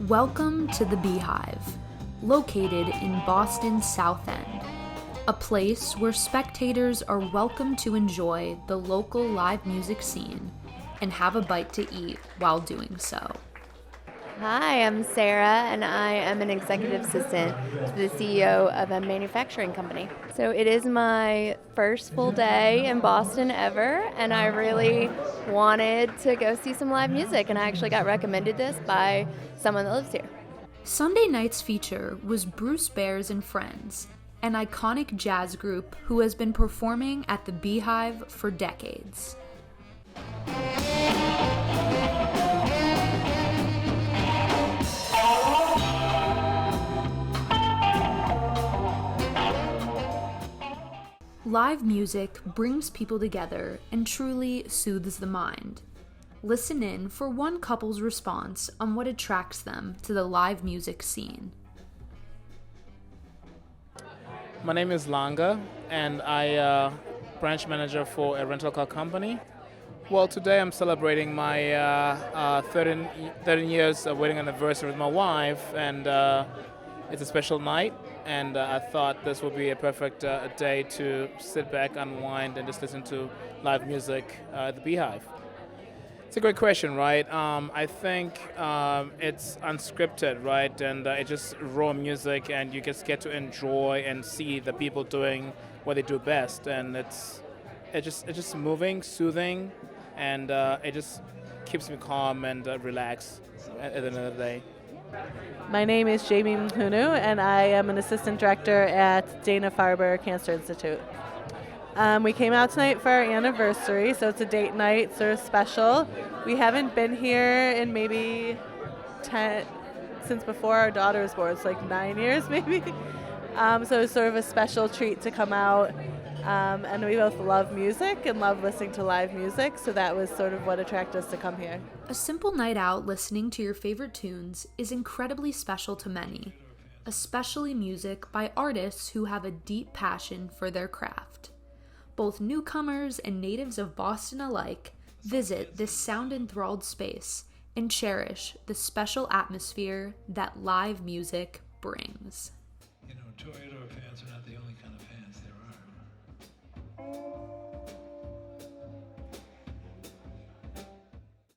Welcome to the Beehive, located in Boston's South End, a place where spectators are welcome to enjoy the local live music scene and have a bite to eat while doing so. Hi, I'm Sarah, and I am an executive assistant to the CEO of a manufacturing company. So it is my first full day in Boston ever, and I really wanted to go see some live music, and I actually got recommended this by someone that lives here. Sunday night's feature was Bruce Bears and Friends, an iconic jazz group who has been performing at the Beehive for decades. Live music brings people together and truly soothes the mind. Listen in for one couple's response on what attracts them to the live music scene. My name is Langa, and I branch manager for a rental car company. Well, today I'm celebrating my 13 years wedding anniversary with my wife, and it's a special night, and I thought this would be a perfect day to sit back, unwind, and just listen to live music at the Beehive. It's a great question, right? I think it's unscripted, right? And it's just raw music, and you just get to enjoy and see the people doing what they do best, and it's just moving, soothing, and it just keeps me calm and relaxed at the end of the day. My name is Jamie Mhunu, and I am an assistant director at Dana-Farber Cancer Institute. We came out tonight for our anniversary, so it's a date night, sort of special. We haven't been here in maybe 10, since before our daughter was born. It's like 9 years maybe. So it's sort of a special treat to come out. And we both love music and love listening to live music, so that was sort of what attracted us to come here. A simple night out listening to your favorite tunes is incredibly special to many, especially music by artists who have a deep passion for their craft. Both newcomers and natives of Boston alike visit this sound-enthralled space and cherish the special atmosphere that live music brings. You know, Toreador fans are not the only kind of fans there are.